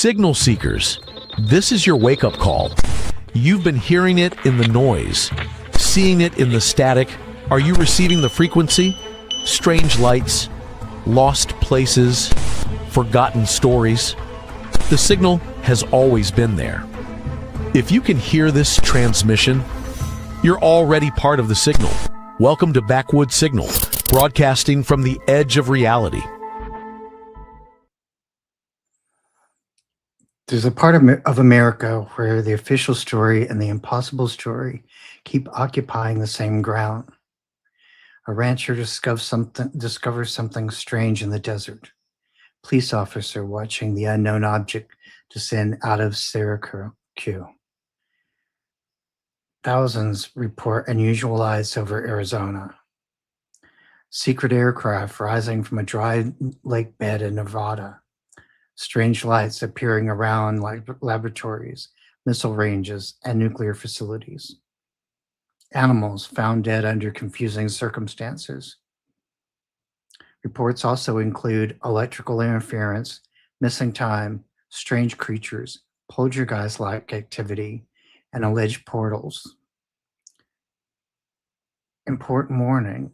Signal seekers, this is your wake-up call. You've been hearing it in the noise, seeing it in the static. Are you receiving the frequency? Strange lights, lost places, forgotten stories. The signal has always been there. If you can hear this transmission, you're already part of the signal. Welcome to Backwoods Signal, broadcasting from the edge of reality. There's a part of America where the official story and the impossible story keep occupying the same ground. A rancher discovers something strange in the desert. Police officer watching the unknown object descend out of Syracuse. Thousands report unusual lights over Arizona. Secret aircraft rising from a dry lake bed in Nevada. Strange lights appearing around laboratories, missile ranges, and nuclear facilities. Animals found dead under confusing circumstances. Reports also include electrical interference, missing time, strange creatures, poltergeist-like activity, and alleged portals. Important warning: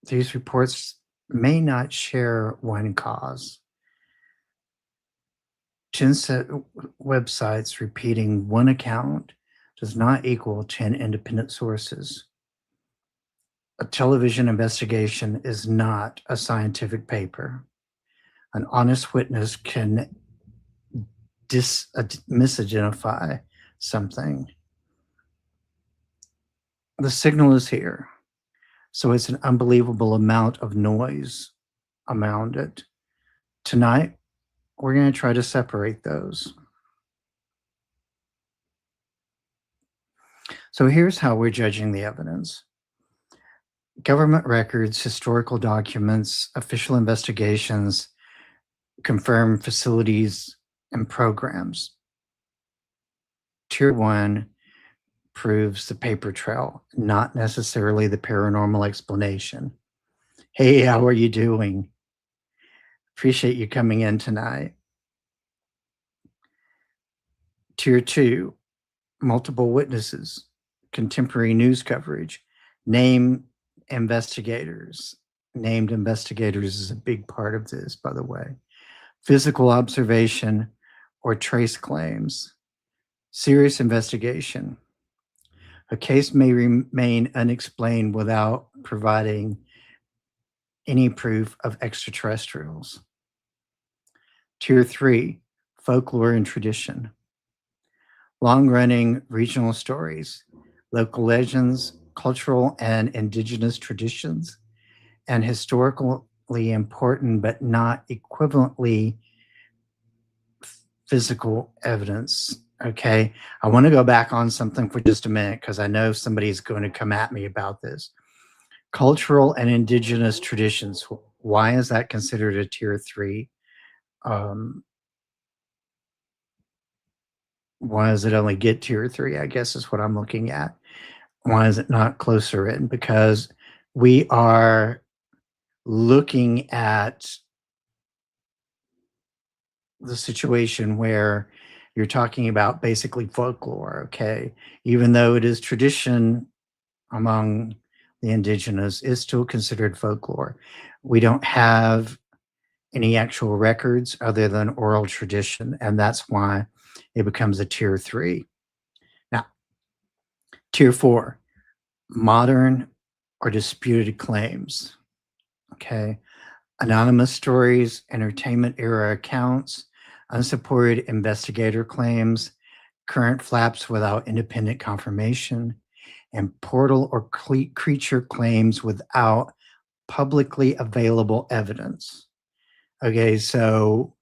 these reports may not share one cause. 10 websites repeating one account does not equal 10 independent sources. A television investigation is not a scientific paper. An honest witness can misidentify something. The signal is here, so it's an unbelievable amount of noise around it. Tonight, we're going to try to separate those. So here's how we're judging the evidence. Government records, historical documents, official investigations confirm facilities and programs. Tier 1 proves the paper trail, not necessarily the paranormal explanation. Hey, how are you doing? Appreciate you coming in tonight. Tier 2, multiple witnesses, contemporary news coverage, named investigators. Named investigators is a big part of this, by the way. Physical observation or trace claims. Serious investigation. A case may remain unexplained without providing any proof of extraterrestrials. Tier 3, folklore and tradition. Long-running regional stories, local legends, cultural and indigenous traditions, and historically important but not equivalently physical evidence. Okay, I want to go back on something for just a minute because I know somebody's going to come at me about this. Cultural and indigenous traditions. Why is that considered a tier 3? Why does it only get tier 3? I guess is what I'm looking at. Why is it not closer in? Because we are looking at the situation where you're talking about basically folklore, okay? Even though it is tradition among the indigenous, is still considered folklore. We don't have any actual records other than oral tradition, and that's why it becomes a tier 3. Now, tier 4, modern or disputed claims. Okay, anonymous stories, entertainment era accounts, unsupported investigator claims, current flaps without independent confirmation, and portal or creature claims without publicly available evidence. Okay, so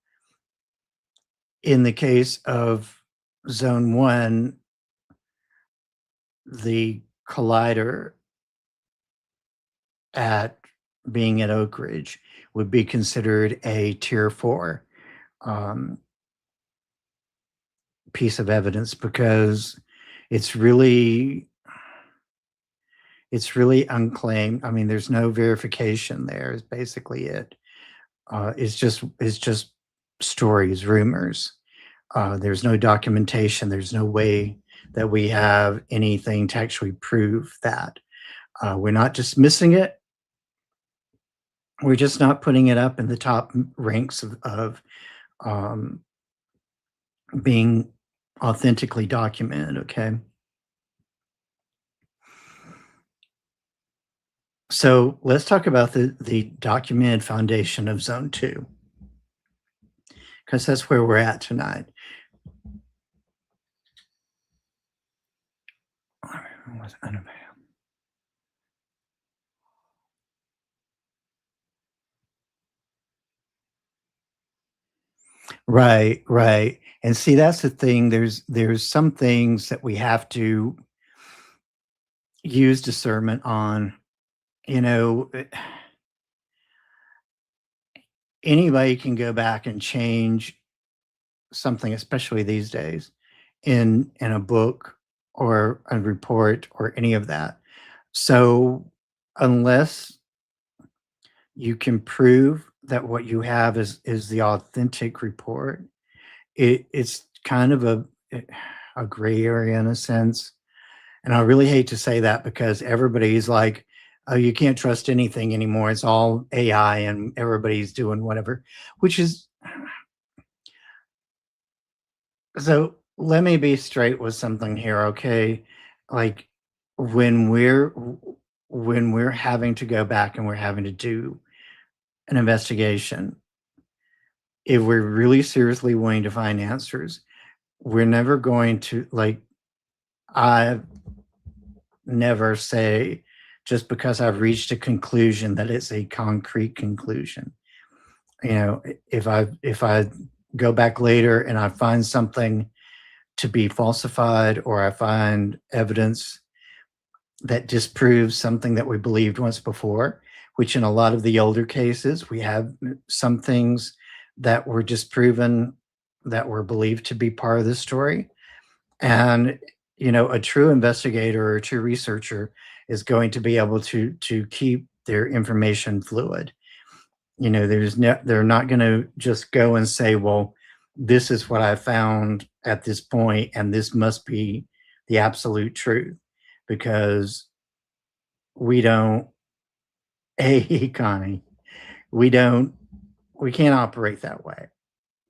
in the case of Zone 1, the collider being at Oak Ridge would be considered a tier 4 piece of evidence because it's really unclaimed. I mean, there's no verification there is basically it. It's just stories, rumors. There's no documentation. There's no way that we have anything to actually prove that. We're not dismissing it. We're just not putting it up in the top ranks of um, being authentically documented, okay? So let's talk about the documented foundation of Zone 2, because that's where we're at tonight. Right, right. And see, that's the thing. There's some things that we have to use discernment on. You know, anybody can go back and change something, especially these days, in a book or a report or any of that. So unless you can prove that what you have is the authentic report, it's kind of a gray area in a sense. And I really hate to say that because everybody's like, oh, you can't trust anything anymore. It's all AI and everybody's doing whatever, which is, so let me be straight with something here, okay? Like when we're having to go back and we're having to do an investigation, if we're really seriously wanting to find answers, we're never going to, like, I never say just because I've reached a conclusion that it's a concrete conclusion. You know, if I go back later and I find something to be falsified, or I find evidence that disproves something that we believed once before, which in a lot of the older cases, we have some things that were disproven that were believed to be part of the story. And, you know, a true investigator or a true researcher is going to be able to keep their information fluid. You know, they're not going to just go and say, well, this is what I found at this point, and this must be the absolute truth, because we don't, hey, Connie, we can't operate that way.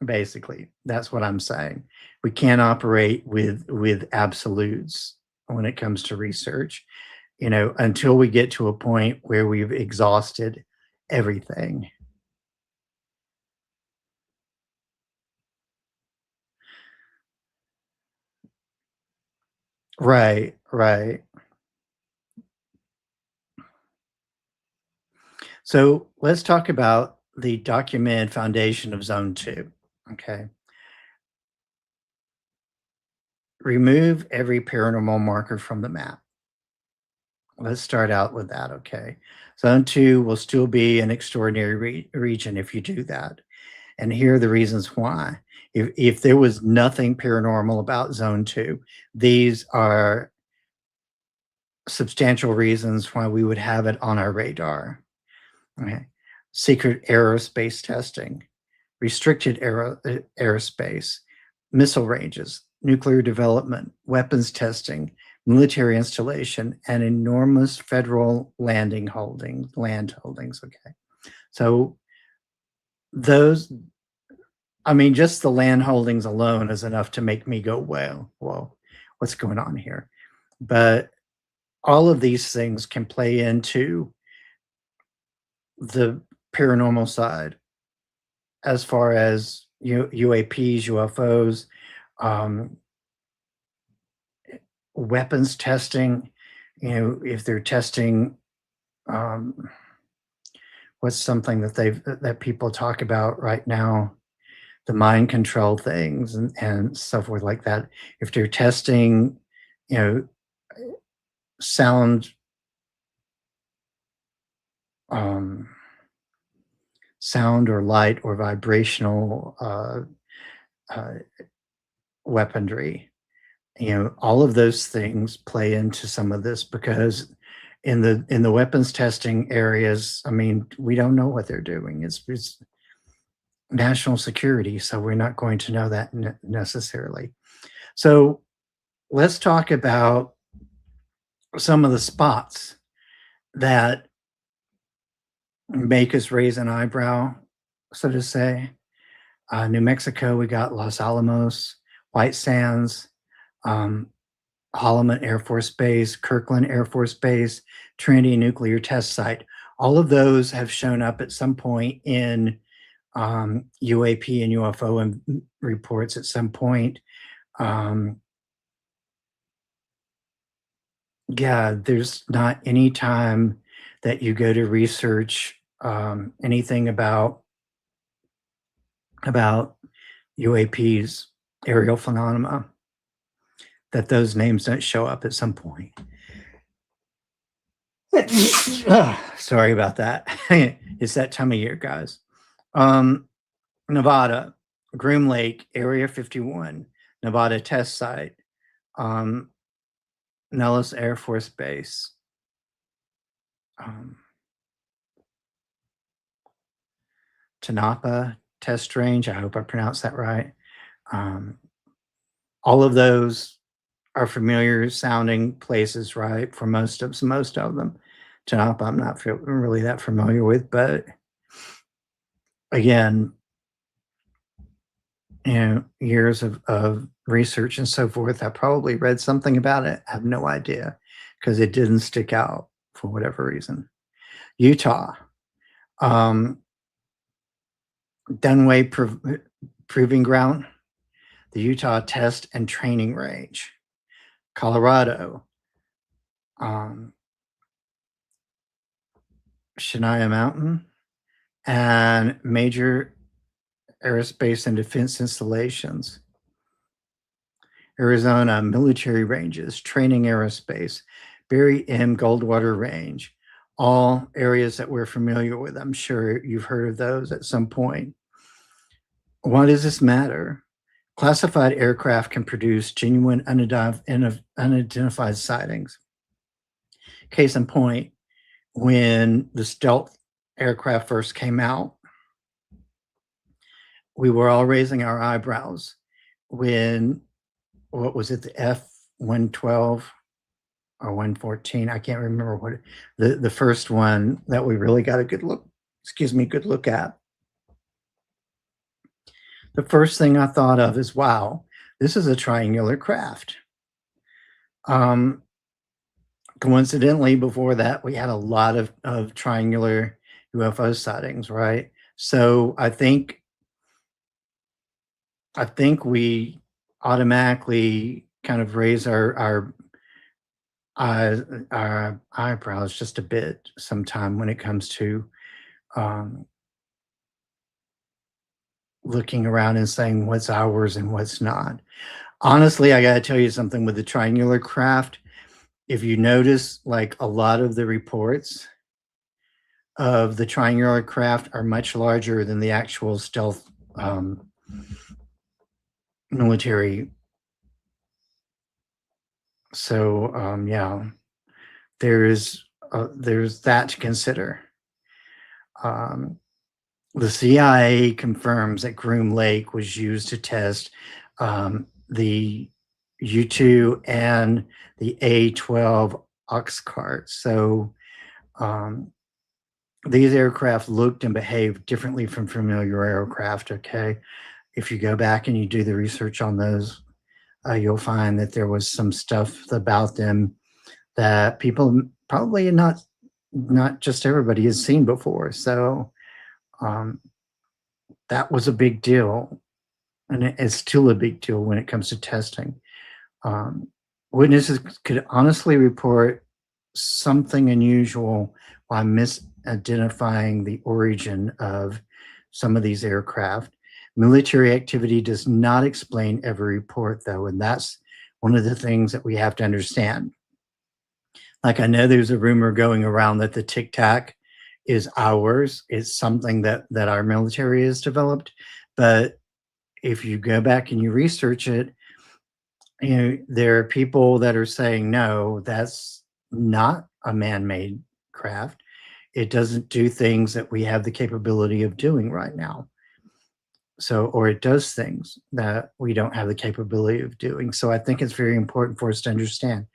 Basically, that's what I'm saying. We can't operate with absolutes when it comes to research, you know, until we get to a point where we've exhausted everything. Right, right. So let's talk about the documented foundation of Zone 2. Okay. Remove every paranormal marker from the map. Let's start out with that, okay? Zone 2 will still be an extraordinary region if you do that. And here are the reasons why. If there was nothing paranormal about Zone 2, these are substantial reasons why we would have it on our radar. Okay. Secret aerospace testing, restricted aerospace, missile ranges, nuclear development, weapons testing, military installation, and enormous federal land holdings. Okay. So those, I mean, just the land holdings alone is enough to make me go, well, whoa, what's going on here? But all of these things can play into the paranormal side as far as UAPs, UFOs, weapons testing. You know, if they're testing, what's something that people talk about right now, the mind control things and so forth like that. If they're testing, you know, sound, sound or light or vibrational weaponry, you know, all of those things play into some of this, because in the weapons testing areas, I mean, we don't know what they're doing. It's national security, so we're not going to know that necessarily. So let's talk about some of the spots that make us raise an eyebrow, so to say. New Mexico, we got Los Alamos, White Sands, Holloman Air Force Base, Kirkland Air Force Base, Trinity Nuclear Test Site. All of those have shown up at some point in UAP and UFO reports at some point. Yeah, there's not any time that you go to research anything about UAPs, aerial phenomena, that those names don't show up at some point. Sorry about that. It's that time of year, guys. Nevada, Groom Lake, Area 51, Nevada Test Site, Nellis Air Force Base, Tanapa Test Range. I hope I pronounced that right. All of those are familiar sounding places, right? For most of them. Tanapa, I'm not really that familiar with, but again, years of research and so forth. I probably read something about it. I have no idea because it didn't stick out for whatever reason. Utah, Dunway Proving Ground, the Utah Test and Training Range, Colorado, Shania Mountain, and major aerospace and defense installations. Arizona military ranges, training aerospace, Barry M. Goldwater Range, all areas that we're familiar with. I'm sure you've heard of those at some point. Why does this matter? Classified aircraft can produce genuine unidentified sightings. Case in point, when the stealth aircraft first came out, we were all raising our eyebrows when, what was it, the F-112 or 114? I can't remember what the first one that we really got a good look at. The first thing I thought of is, wow, this is a triangular craft. Coincidentally, before that, we had a lot of triangular UFO sightings, right? So I think we automatically kind of raise our eyebrows just a bit sometime when it comes to looking around and saying what's ours and what's not. Honestly, I got to tell you something with the triangular craft. If you notice, like a lot of the reports of the triangular craft are much larger than the actual stealth military. So yeah, there's that to consider. The CIA confirms that Groom Lake was used to test the U-2 and the A-12 ox cart. So these aircraft looked and behaved differently from familiar aircraft, okay? If you go back and you do the research on those, you'll find that there was some stuff about them that people probably not just everybody has seen before. So that was a big deal, and it's still a big deal when it comes to testing. Witnesses could honestly report something unusual while misidentifying the origin of some of these aircraft. Military activity does not explain every report, though, and that's one of the things that we have to understand. Like, I know there's a rumor going around that the Tic Tac is ours. It's something that our military has developed. But if you go back and you research it, there are people that are saying, no, that's not a man-made craft. It doesn't do things that we have the capability of doing right now. So, or it does things that we don't have the capability of doing. So I think it's very important for us to understand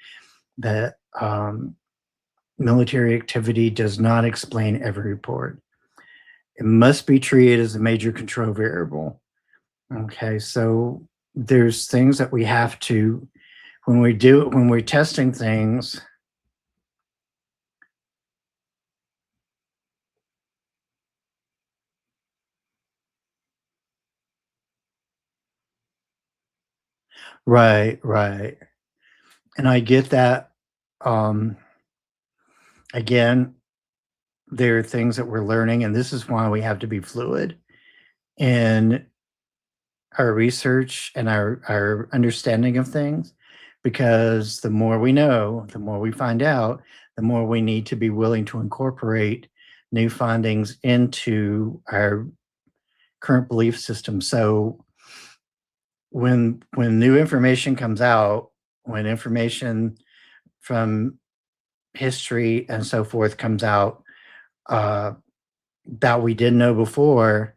that military activity does not explain every report. It must be treated as a major control variable. Okay, so there's things that we have to, when we're testing things, right, right. And I get that. Um, again, there are things that we're learning, and this is why we have to be fluid in our research and our understanding of things, because the more we know, the more we find out, the more we need to be willing to incorporate new findings into our current belief system. So when new information comes out, when information from history and so forth comes out, uh, that we didn't know before,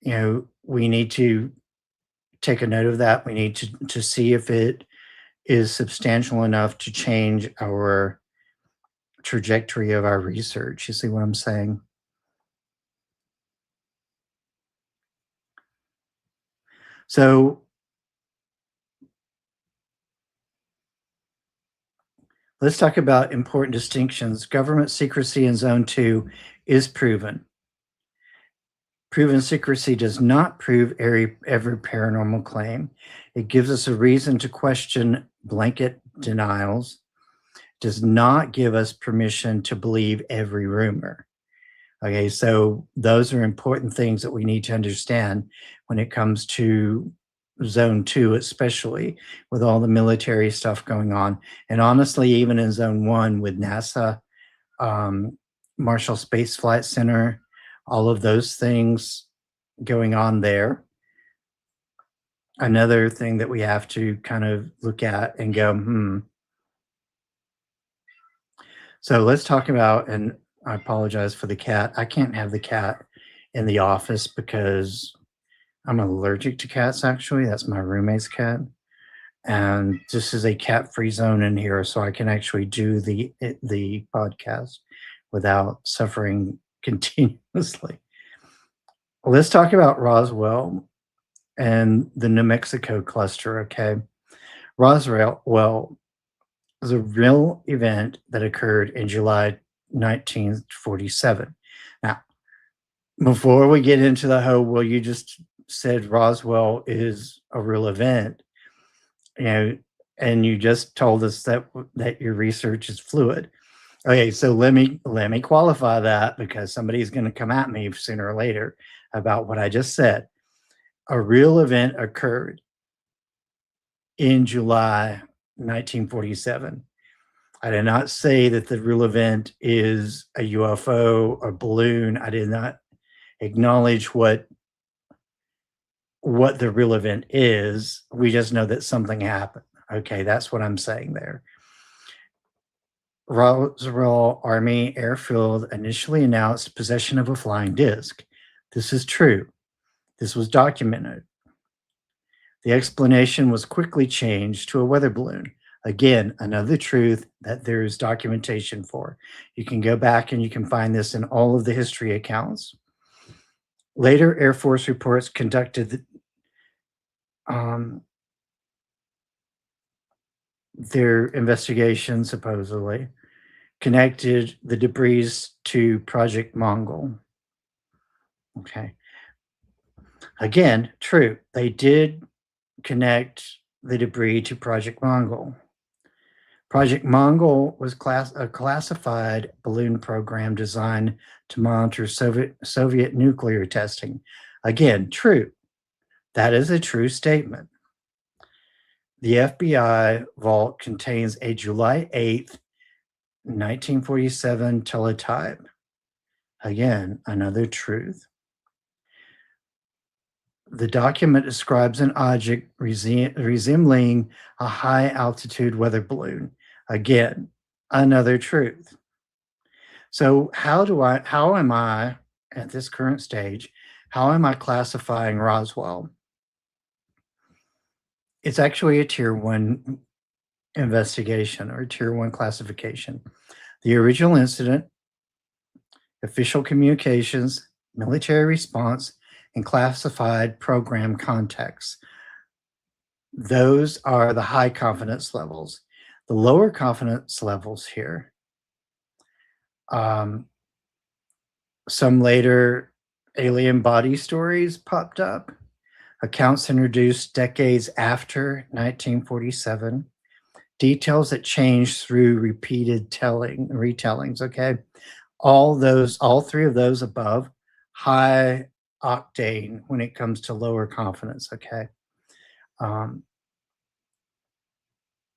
we need to take a note of that. We need to see if it is substantial enough to change our trajectory of our research. You see what I'm saying? So let's talk about important distinctions. Government secrecy in Zone 2 is proven. Proven secrecy does not prove every paranormal claim. It gives us a reason to question blanket denials, does not give us permission to believe every rumor. Okay, so those are important things that we need to understand when it comes to Zone 2, especially with all the military stuff going on. And honestly, even in Zone 1 with NASA, Marshall Space Flight Center, all of those things going on there. Another thing that we have to kind of look at and go, So let's talk about, and I apologize for the cat. I can't have the cat in the office because I'm allergic to cats, actually. That's my roommate's cat. And this is a cat-free zone in here, so I can actually do the podcast without suffering continuously. Let's talk about Roswell and the New Mexico cluster, okay? Roswell was a real event that occurred in July 1947. Now, before we get into the whole, well, you just said Roswell is a real event, and you just told us that your research is fluid. Okay, so let me qualify that, because somebody's going to come at me sooner or later about what I just said. A real event occurred in July 1947. I did not say that the real event is a UFO or balloon. I did not acknowledge what the real event is. We just know that something happened. Okay, that's what I'm saying there. Roswell Army Airfield initially announced possession of a flying disc. This is true. This was documented. The explanation was quickly changed to a weather balloon. Again, another truth that there's documentation for. You can go back and you can find this in all of the history accounts. Later Air Force reports conducted their investigation, supposedly, connected the debris to Project Mongol. Okay. Again, true. They did connect the debris to Project Mongol. Project Mongol was a classified balloon program designed to monitor Soviet nuclear testing. Again, true. That is a true statement. The FBI vault contains a July 8th, 1947 teletype. Again, another truth. The document describes an object resembling a high-altitude weather balloon. Again, another truth. So how am I, at this current stage, How am I classifying Roswell? It's actually a tier 1 investigation or tier 1 classification. The original incident, official communications, military response, and classified program context. Those are the high confidence levels. The lower confidence levels here, some later alien body stories popped up, accounts introduced decades after 1947, details that changed through repeated retellings, okay? All three of those above, high octane when it comes to lower confidence, okay?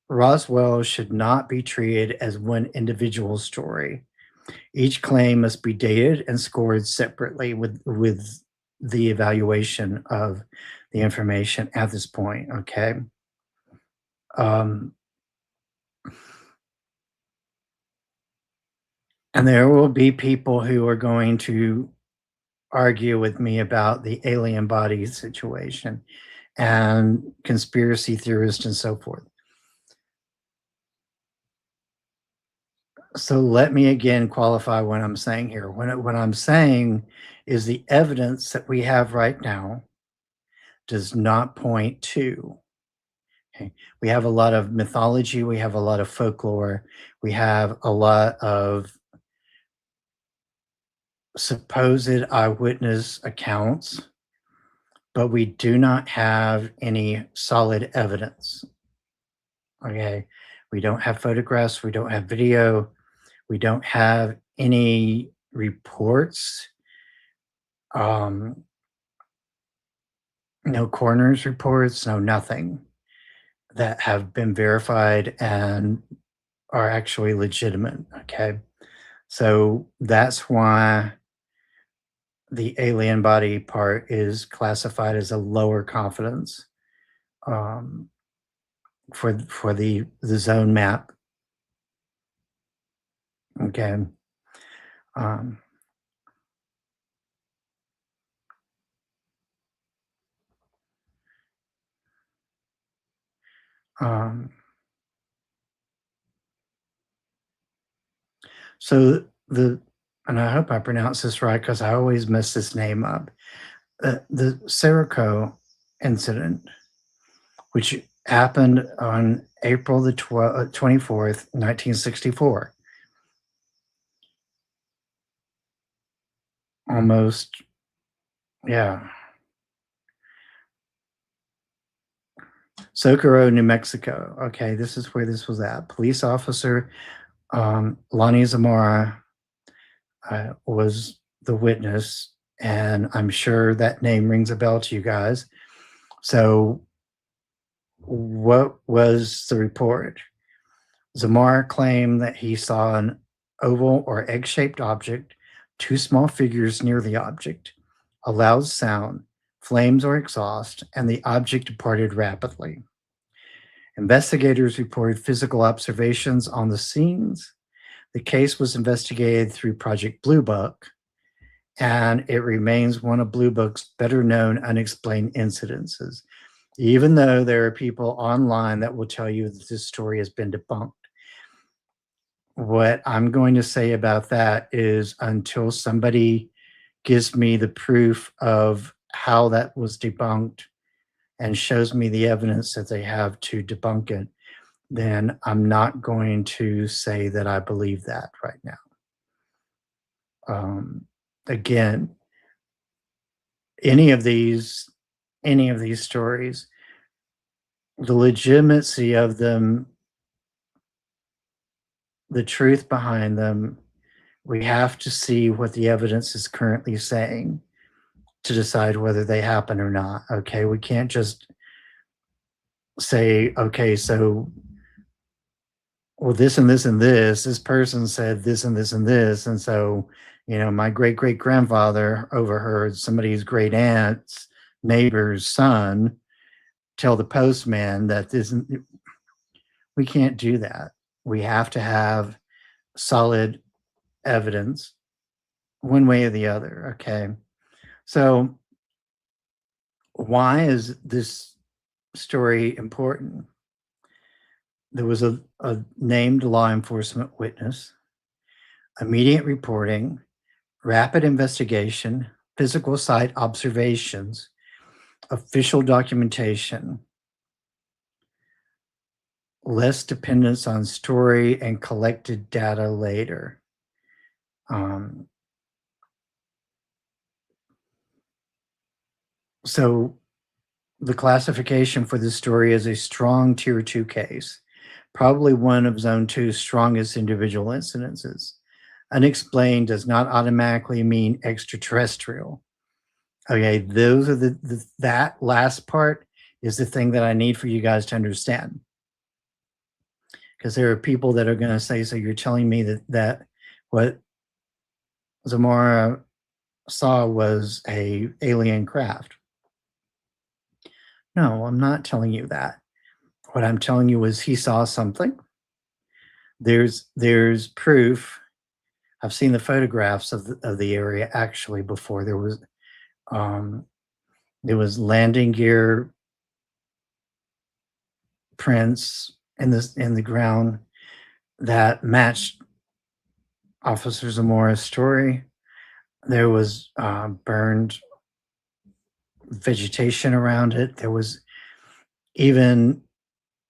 Roswell should not be treated as one individual story. Each claim must be dated and scored separately with the evaluation of the information at this point, okay? And there will be people who are going to argue with me about the alien body situation and conspiracy theorists and so forth. So let me again qualify what I'm saying here. What I'm saying is the evidence that we have right now does not point to. Okay. We have a lot of mythology, we have a lot of folklore, we have a lot of supposed eyewitness accounts, but we do not have any solid evidence. Okay. We don't have photographs, we don't have video, we don't have any reports, no coroner's reports, no nothing that have been verified and are actually legitimate, okay? So that's why the alien body part is classified as a lower confidence for the zone map, okay? So and I hope I pronounce this right because I always mess this name up. The Serico incident, which happened on April the 24th, 1964. Almost, yeah. Socorro, New Mexico. Okay, this is where this was at. Police officer Lonnie Zamora was the witness, and I'm sure that name rings a bell to you guys. So what was the report? Zamora claimed that he saw an oval or egg-shaped object, two small figures near the object, a loud sound, flames or exhaust, and the object departed rapidly. Investigators reported physical observations on the scenes. The case was investigated through Project Blue Book, and it remains one of Blue Book's better-known unexplained incidences, even though there are people online that will tell you that this story has been debunked. What I'm going to say about that is until somebody gives me the proof of how that was debunked and shows me the evidence that they have to debunk it, then I'm not going to say that I believe that right now. Again, any of these stories, the legitimacy of them, the truth behind them, we have to see what the evidence is currently saying to decide whether they happen or not. Okay, we can't just say, okay, so well, this and this and this person said this and this and this, and so my great great grandfather overheard somebody's great aunt's neighbor's son tell the postman that this. We can't do that. We have to have solid evidence one way or the other. Okay, so Why is this story important? There was a named law enforcement witness, immediate reporting, rapid investigation, physical site observations, official documentation, less dependence on story and collected data later. So the classification for this story is a strong tier 2 case, probably one of zone 2's strongest individual incidences. Unexplained does not automatically mean extraterrestrial. Okay, those are that last part is the thing that I need for you guys to understand. Because there are people that are going to say, so you're telling me that what Zamora saw was a alien craft. No, I'm not telling you that. What I'm telling you is he saw something. There's proof. I've seen the photographs of the area actually before. There was landing gear prints in the ground that matched Officer Zamora's story. There was burned vegetation around it. There was even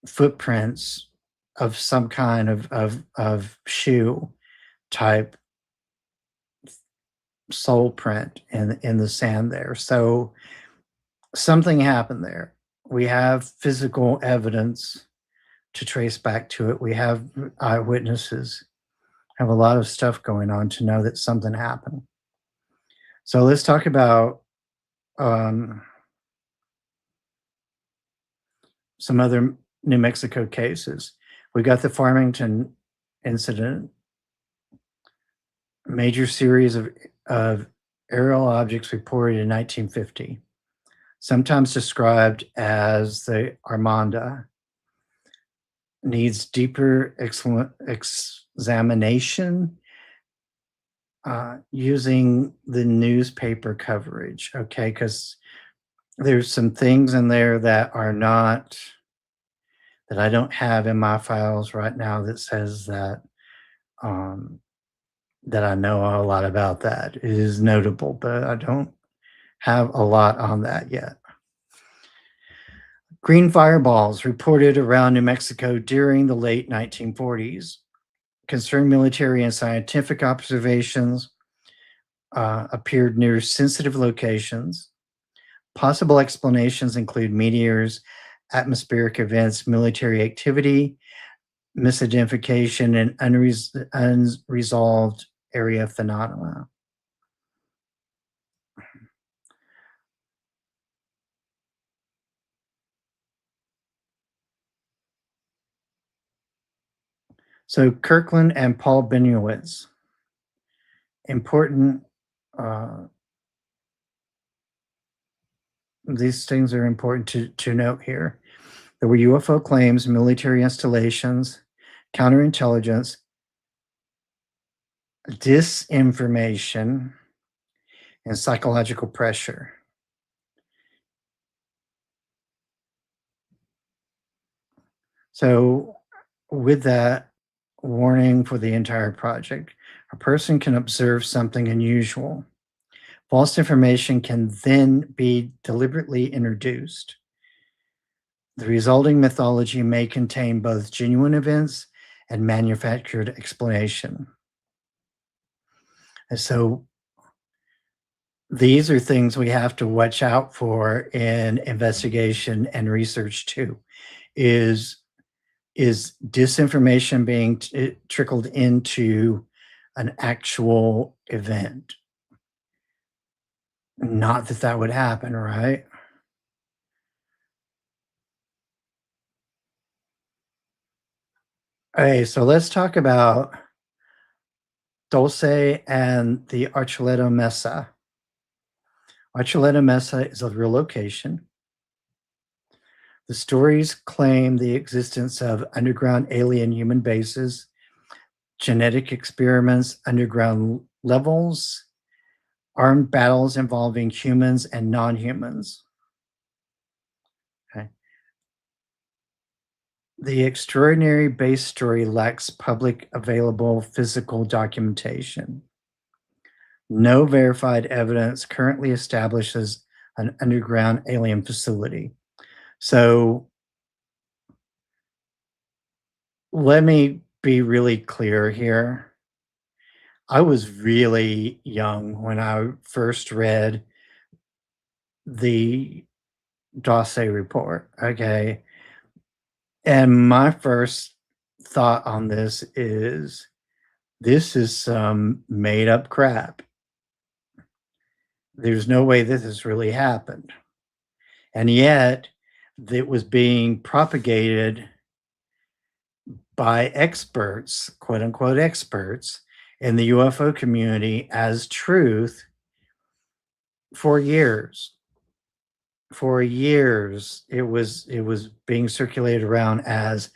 footprints of some kind of shoe type sole print in the sand there. So something happened there. We have physical evidence to trace back to it. We have eyewitnesses, have a lot of stuff going on to know that something happened. So let's talk about some other New Mexico cases. We got the Farmington incident, major series of aerial objects reported in 1950, sometimes described as the Armada, needs deeper examination using the newspaper coverage, okay? Because there's some things in there that are not, that I don't have in my files right now that says that that I know a lot about that. It is notable, but I don't have a lot on that yet. Green fireballs reported around New Mexico during the late 1940s. Concerned military and scientific observations appeared near sensitive locations. Possible explanations include meteors, atmospheric events, military activity, misidentification, and unresolved area phenomena. So Kirkland and Paul Benowitz, important, these things are important to note here. There were UFO claims, military installations, counterintelligence, disinformation, and psychological pressure. So with that, warning for the entire project, a person can observe something unusual. False information can then be deliberately introduced. The resulting mythology may contain both genuine events and manufactured explanation. And so these are things we have to watch out for in investigation and research too. Is disinformation being trickled into an actual event? Not that that would happen, right? Okay, so let's talk about Dulce and the Archuleta Mesa. Archuleta Mesa is a real location. The stories claim the existence of underground alien human bases, genetic experiments, underground levels, armed battles involving humans and non-humans. The extraordinary base story lacks public available physical documentation. No verified evidence currently establishes an underground alien facility. So let me be really clear here. I was really young when I first read the Dossier report, okay? And my first thought on this is some made up crap. There's no way this has really happened. And yet, it was being propagated by experts, quote unquote experts, in the UFO community as truth for years. For years, it was being circulated around as,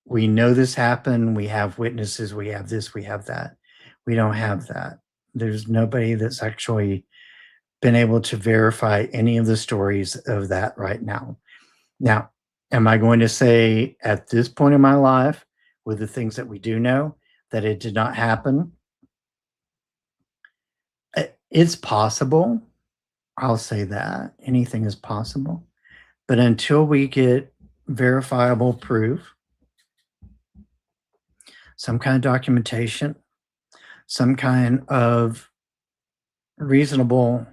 we know this happened, we have witnesses, we have this, we have that. We don't have that. There's nobody that's actually been able to verify any of the stories of that right now. Now, am I going to say at this point in my life, with the things that we do know, that it did not happen? It's possible. I'll say that. Anything is possible. But until we get verifiable proof, some kind of documentation, some kind of reasonable,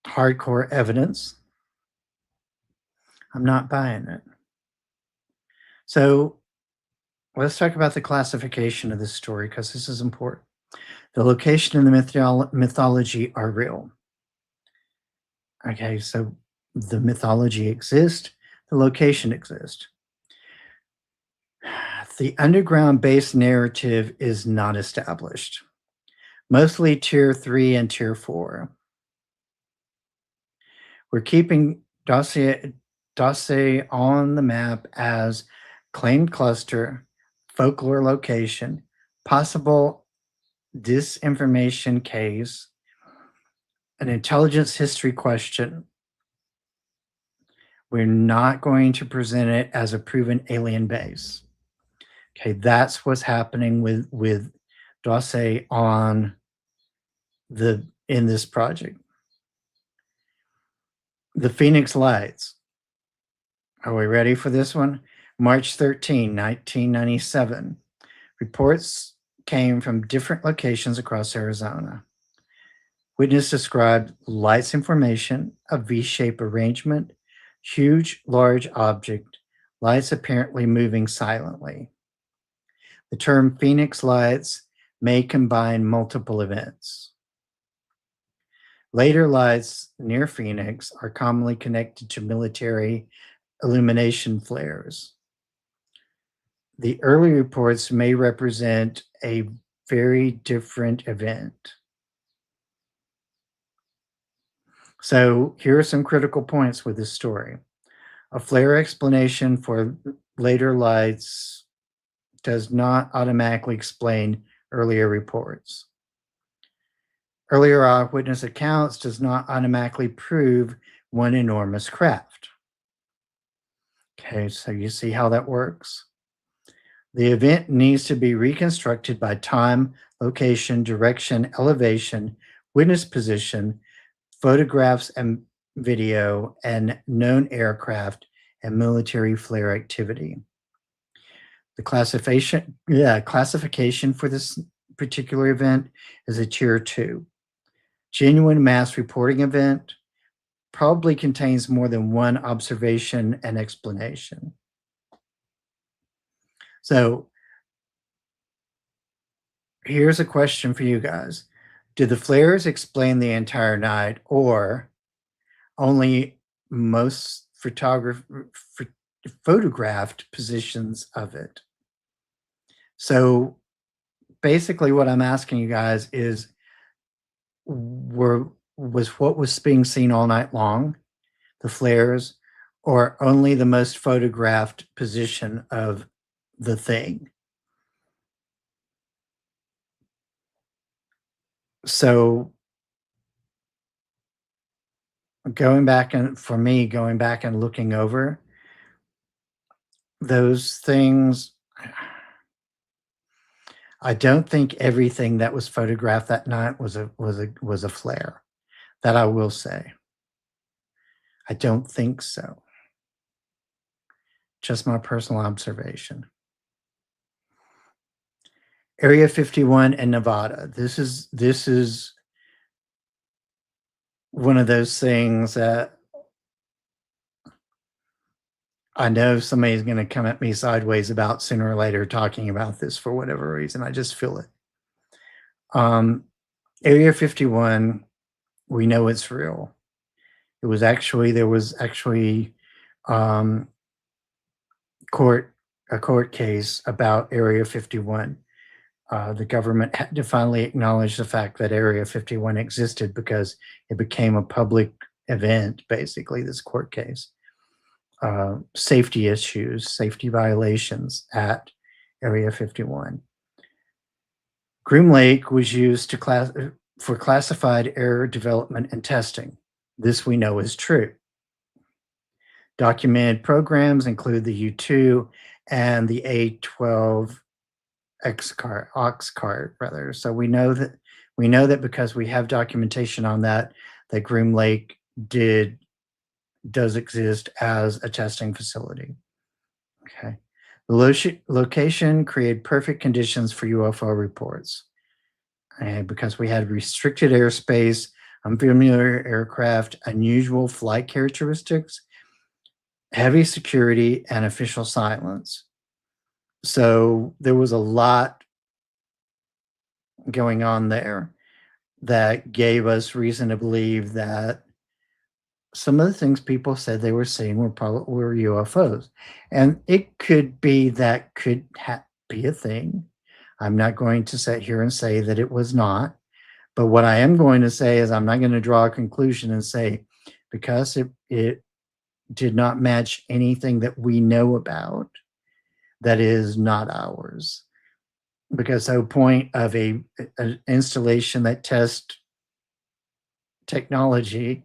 hardcore evidence, I'm not buying it. So let's talk about the classification of this story, because this is important. The location and the mythology are real. Okay, so the mythology exists, the location exists. The underground base narrative is not established. Mostly tier 3 and tier 4. We're keeping Dossier on the map as claimed cluster, folklore location, possible disinformation case, an intelligence history question. We're not going to present it as a proven alien base. Okay, that's what's happening with Dossier in this project. The Phoenix Lights. Are we ready for this one? March 13, 1997. Reports came from different locations across Arizona. Witness described lights in formation, a V-shaped arrangement, huge, large object, lights apparently moving silently. The term Phoenix Lights may combine multiple events. Later lights near Phoenix are commonly connected to military illumination flares. The early reports may represent a very different event. So here are some critical points with this story. A flare explanation for later lights does not automatically explain earlier reports. Earlier eyewitness accounts does not automatically prove one enormous craft. Okay, so you see how that works? The event needs to be reconstructed by time, location, direction, elevation, witness position, photographs and video, and known aircraft and military flare activity. The classification for this particular event is a tier 2. Genuine mass reporting event, probably contains more than one observation and explanation. So here's a question for you guys. Did the flares explain the entire night, or only most photographed positions of it? So basically what I'm asking you guys is, was what was being seen all night long the flares, or only the most photographed position of the thing? So going back and looking over, those things, I don't think everything that was photographed that night was a flare. That I will say. I don't think so. Just my personal observation. Area 51 in Nevada. This is one of those things that I know somebody's going to come at me sideways about sooner or later talking about this for whatever reason. I just feel it. Area 51, we know it's real. There was actually a court case about Area 51. The government had to finally acknowledge the fact that Area 51 existed because it became a public event, basically, this court case. Safety issues, safety violations at Area 51. Groom Lake was used for classified error development and testing. This we know is true. Documented programs include the U2 and the A12 ox cart rather. So we know that because we have documentation on that Groom Lake does exist as a testing facility. Okay. The location created perfect conditions for UFO reports. And because we had restricted airspace, unfamiliar aircraft, unusual flight characteristics, heavy security, and official silence. So there was a lot going on there that gave us reason to believe that some of the things people said they were seeing were UFOs. And it could be that could be a thing. I'm not going to sit here and say that it was not. But what I am going to say is I'm not going to draw a conclusion and say because it did not match anything that we know about, that is not ours. Because the point of an installation that tests technology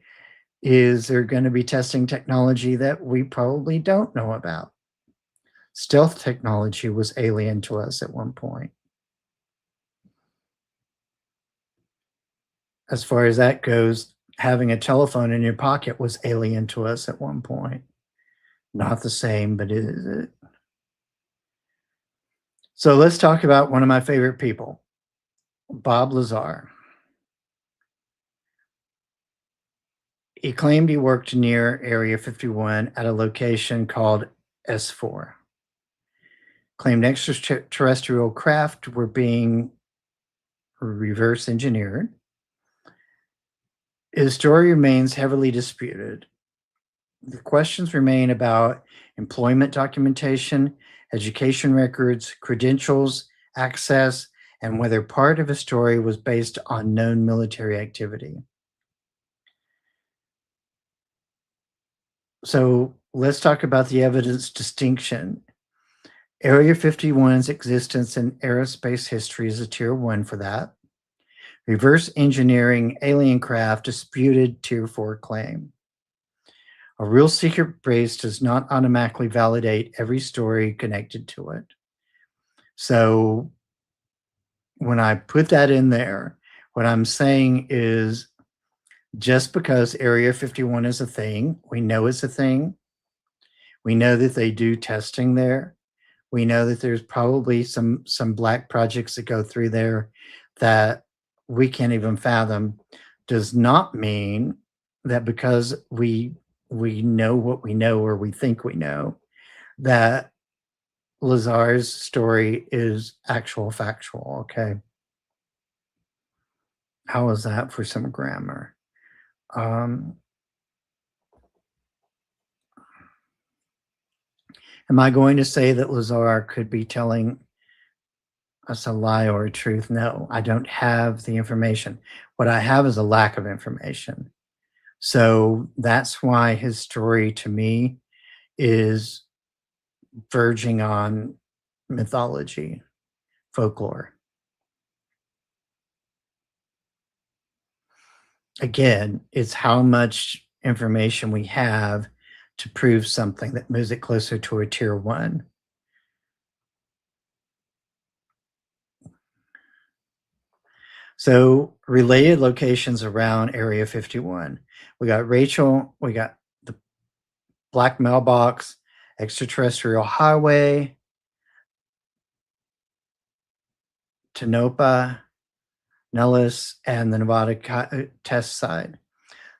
is they're going to be testing technology that we probably don't know about. Stealth technology was alien to us at one point. As far as that goes, having a telephone in your pocket was alien to us at one point. Not the same, but is it? So let's talk about one of my favorite people, Bob Lazar. He claimed he worked near Area 51 at a location called S4. Claimed extraterrestrial craft were being reverse engineered. His story remains heavily disputed. The questions remain about employment documentation, education records, credentials, access, and whether part of his story was based on known military activity. So let's talk about the evidence distinction. Area 51's existence in aerospace history is a tier 1 for that. Reverse engineering alien craft disputed tier 4 claim. A real secret base does not automatically validate every story connected to it. So when I put that in there, what I'm saying is just because Area 51 is a thing, we know it's a thing. We know that they do testing there. We know that there's probably some black projects that go through there that we can't even fathom. Does not mean that because we know what we know or we think we know, that Lazar's story is factual, okay? How is that for some grammar? Am I going to say that Lazar could be telling us a lie or a truth? No, I don't have the information. What I have is a lack of information. So that's why his story to me is verging on mythology, folklore. Again, it's how much information we have to prove something that moves it closer to a tier 1. So related locations around Area 51. We got Rachel, we got the Black Mailbox, Extraterrestrial Highway, Tonopah, Nellis, and the Nevada test site.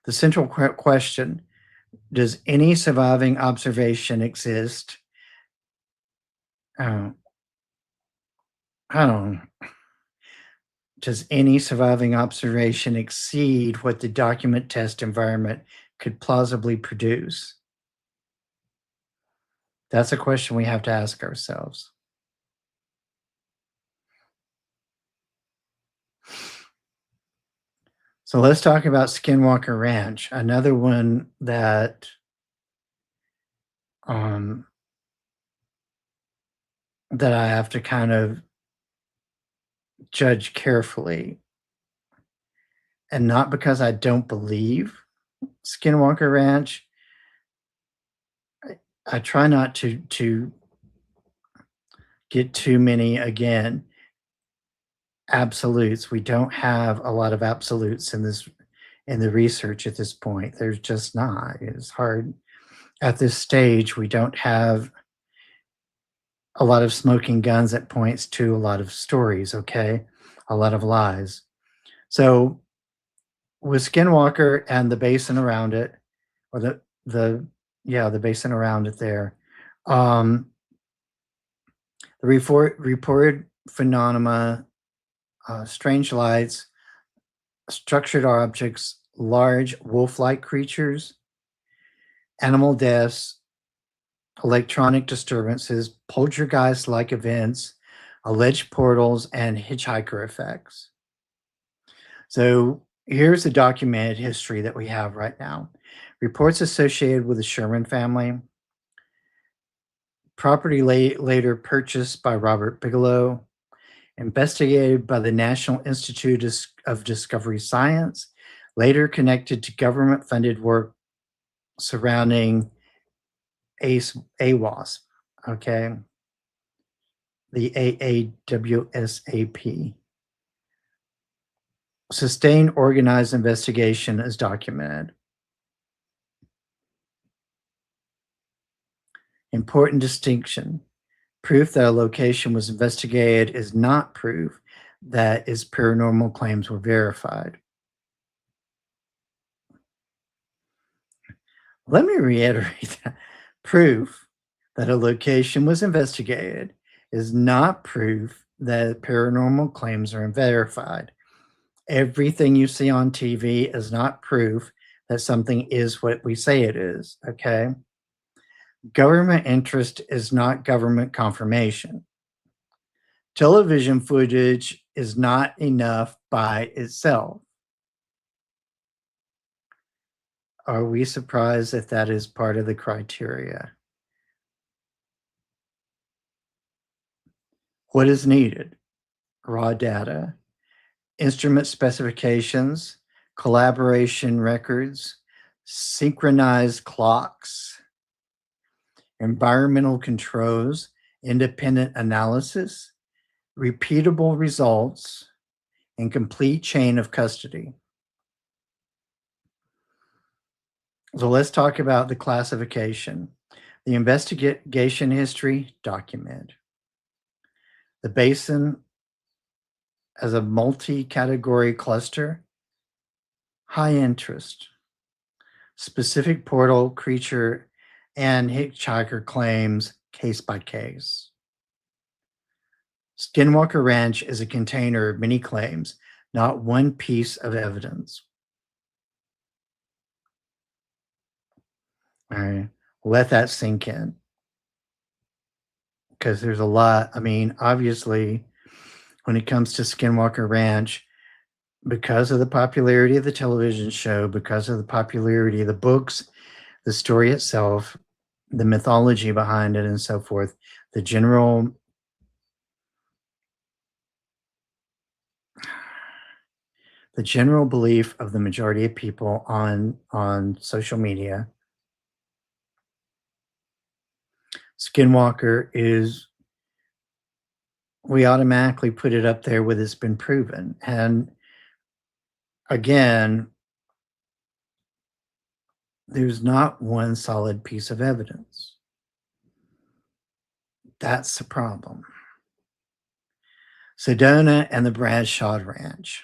The central question, does any surviving observation exist? I don't know. Does any surviving observation exceed what the document test environment could plausibly produce? That's a question we have to ask ourselves. So let's talk about Skinwalker Ranch, another one that that I have to kind of judge carefully. And not because I don't believe Skinwalker Ranch. I try not to get too many, again, absolutes. We don't have a lot of absolutes in the research at this point. There's just not. It's hard. At this stage, we don't have a lot of smoking guns that points to a lot of stories, okay? A lot of lies. So with Skinwalker and the basin around it, or the basin around it there, the reported phenomena, strange lights, structured objects, large wolf-like creatures, animal deaths, electronic disturbances, poltergeist-like events, alleged portals, and hitchhiker effects. So here's the documented history that we have right now. Reports associated with the Sherman family. Property later purchased by Robert Bigelow. Investigated by the National Institute of Discovery Science. Later connected to government-funded work surrounding AWASP, okay? The AAWSAP. Sustained organized investigation is documented. Important distinction. Proof that a location was investigated is not proof that its paranormal claims were verified. Let me reiterate that. Proof that a location was investigated is not proof that paranormal claims are verified. Everything you see on TV is not proof that something is what we say it is, okay? Government interest is not government confirmation. Television footage is not enough by itself. Are we surprised that that is part of the criteria? What is needed? Raw data, instrument specifications, collaboration records, synchronized clocks, environmental controls, independent analysis, repeatable results, and complete chain of custody. So let's talk about the classification. The investigation history document. The basin as a multi-category cluster, high interest, specific portal, creature, and hitchhiker claims case by case. Skinwalker Ranch is a container of many claims, not one piece of evidence. All right, let that sink in. Because there's a lot, I mean, obviously, when it comes to Skinwalker Ranch, because of the popularity of the television show, because of the popularity of the books, the story itself, the mythology behind it, and so forth, the general belief of the majority of people on social media Skinwalker is, we automatically put it up there with it's been proven. And again, there's not one solid piece of evidence. That's the problem. Sedona and the Bradshaw Ranch.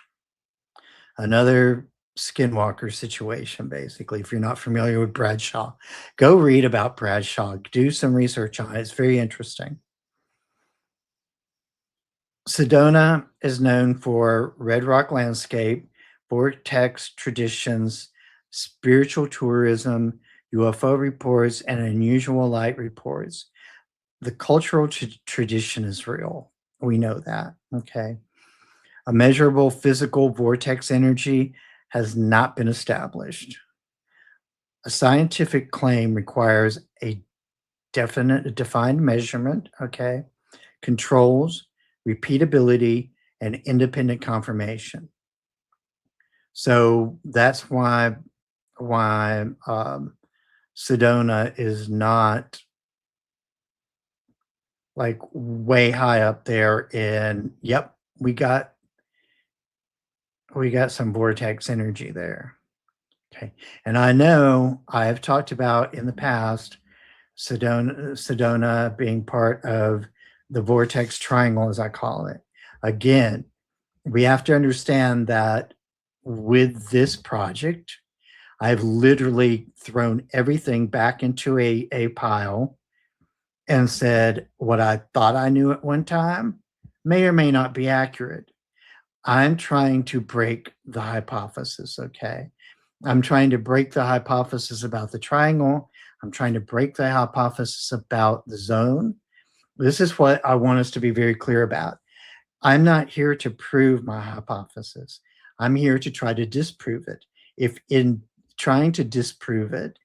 Another skinwalker situation, basically. If you're not familiar with Bradshaw, go read about Bradshaw. Do some research on it. It's very interesting. Sedona is known for red rock landscape, vortex traditions, spiritual tourism, UFO reports, and unusual light reports. The cultural tradition is real. We know that, okay? A measurable physical vortex energy has not been established. A scientific claim requires a defined measurement, okay? Controls, repeatability, and independent confirmation. So that's why Sedona is not like way high up there in, yep, we got some vortex energy there. Okay. And I know I have talked about in the past Sedona being part of the vortex triangle, as I call it. Again, we have to understand that with this project, I've literally thrown everything back into a pile and said what I thought I knew at one time may or may not be accurate. I'm trying to break the hypothesis, okay? I'm trying to break the hypothesis about the triangle. I'm trying to break the hypothesis about the zone. This is what I want us to be very clear about. I'm not here to prove my hypothesis. I'm here to try to disprove it. If in trying to disprove it,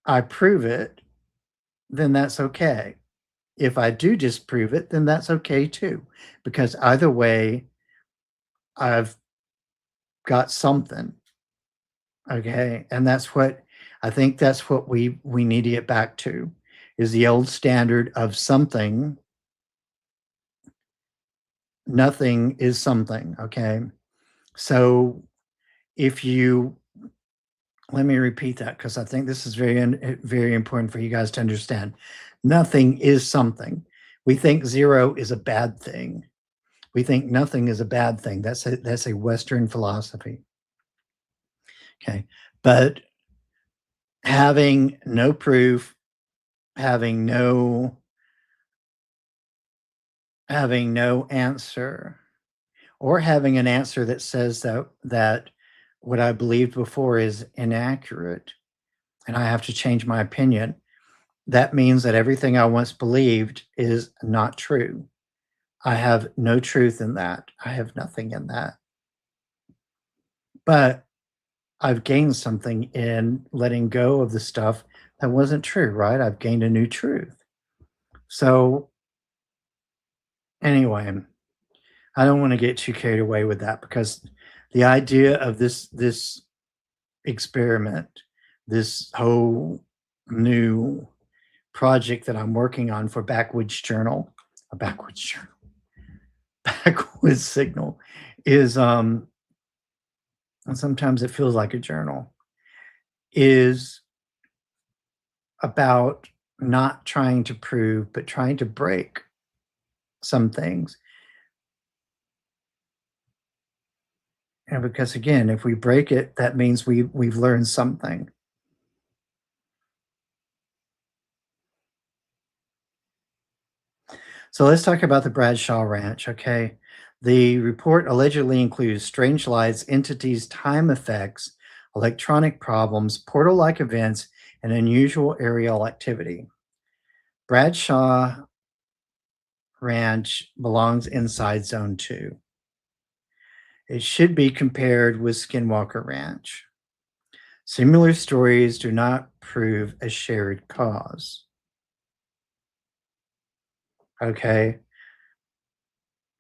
I prove it, then that's okay. If I do disprove it, then that's okay too, because either way, I've got something. Okay. And that's what I think that's what we need to get back to, is the old standard of something. Nothing is something. Okay. So if you, let me repeat that, because I think this is very important for you guys to understand. Nothing is something. We think zero is a bad thing. We think nothing is a bad thing. That's a Western philosophy. Okay. But having no proof, having no answer, or having an answer that says that what I believed before is inaccurate, and I have to change my opinion, that means that everything I once believed is not true. I have no truth in that. I have nothing in that. But I've gained something in letting go of the stuff that wasn't true, right? I've gained a new truth. So anyway, I don't want to get too carried away with that, because the idea of this experiment, this whole new project that I'm working on for Backwoods Signal is and sometimes it feels like a journal, is about not trying to prove, but trying to break some things. And because again, if we break it, that means we've learned something. So let's talk about the Bradshaw Ranch, okay? The report allegedly includes strange lights, entities, time effects, electronic problems, portal-like events, and unusual aerial activity. Bradshaw Ranch belongs inside Zone 2. It should be compared with Skinwalker Ranch. Similar stories do not prove a shared cause. Okay.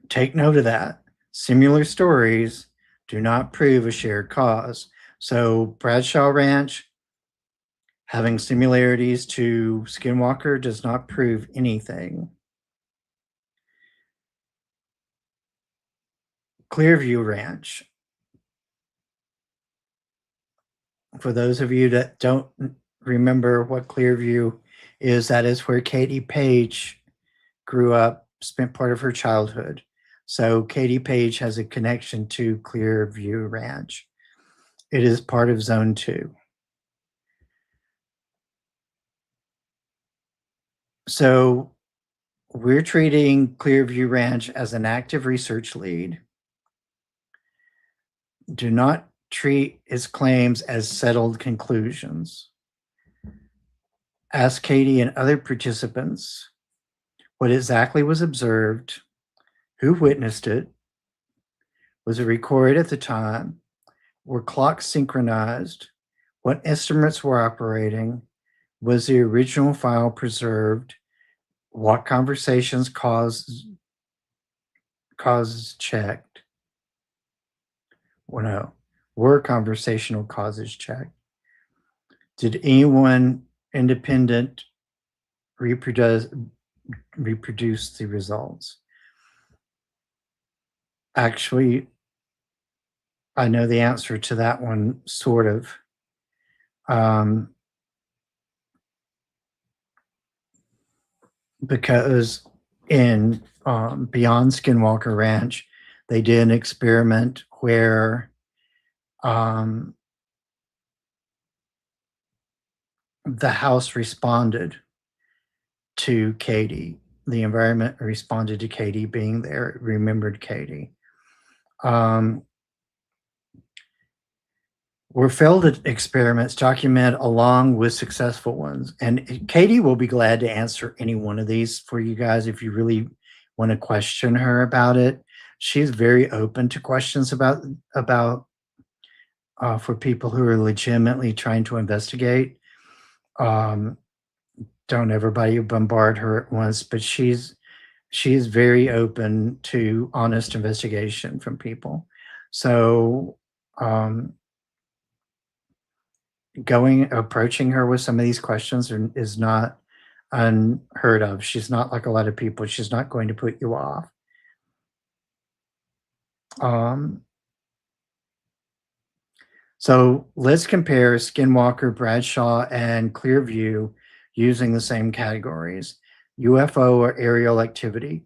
Take note of that. Similar stories do not prove a shared cause. So Bradshaw Ranch, Having similarities to Skinwalker does not prove anything. Clearview Ranch. For those of you that don't remember what Clearview is, that is where Katie Page grew up, spent part of her childhood. So Katie Page has a connection to Clearview Ranch. It is part of Zone 2. So we're treating Clearview Ranch as an active research lead. Do not treat its claims as settled conclusions. Ask Katie and other participants what exactly was observed, who witnessed it, was it recorded at the time, were clocks synchronized, what instruments were operating, was the original file preserved, what conversations causes checked. Well, no, were conversational causes checked? Did anyone independent reproduce the results? Actually, I know the answer to that one, sort of. Because in Beyond Skinwalker Ranch, they did an experiment where the house responded to Katie. The environment responded to Katie being there, it remembered Katie. Were failed experiments documented along with successful ones? And Katie will be glad to answer any one of these for you guys if you really want to question her about it. She's very open to questions about for people who are legitimately trying to investigate. Don't everybody bombard her at once, but she's very open to honest investigation from people. So approaching her with some of these questions is not unheard of. She's not like a lot of people. She's not going to put you off. So let's compare Skinwalker, Bradshaw, and Clearview using the same categories: UFO or aerial activity,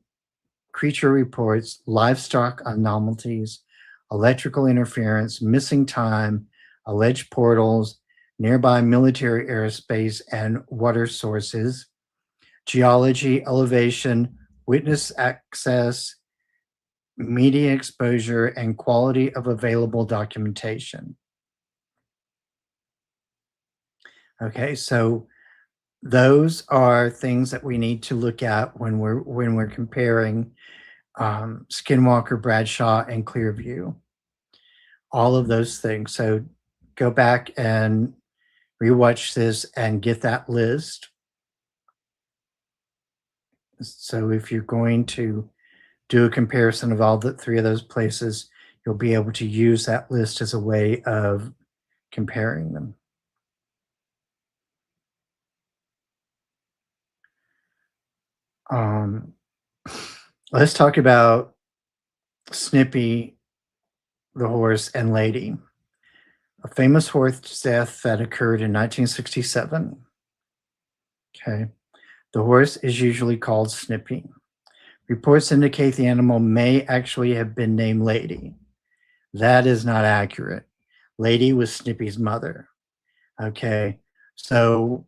creature reports, livestock anomalies, electrical interference, missing time, alleged portals, nearby military airspace and water sources, geology, elevation, witness access, media exposure, and quality of available documentation. Okay, so those are things that we need to look at when we're comparing Skinwalker, Bradshaw, and Clearview. All of those things. So go back and rewatch this and get that list. So if you're going to do a comparison of all the three of those places, you'll be able to use that list as a way of comparing them. Let's talk about Snippy, the horse, and Lady, a famous horse death that occurred in 1967. Okay. The horse is usually called Snippy. Reports indicate the animal may actually have been named Lady. That is not accurate. Lady was Snippy's mother. Okay. So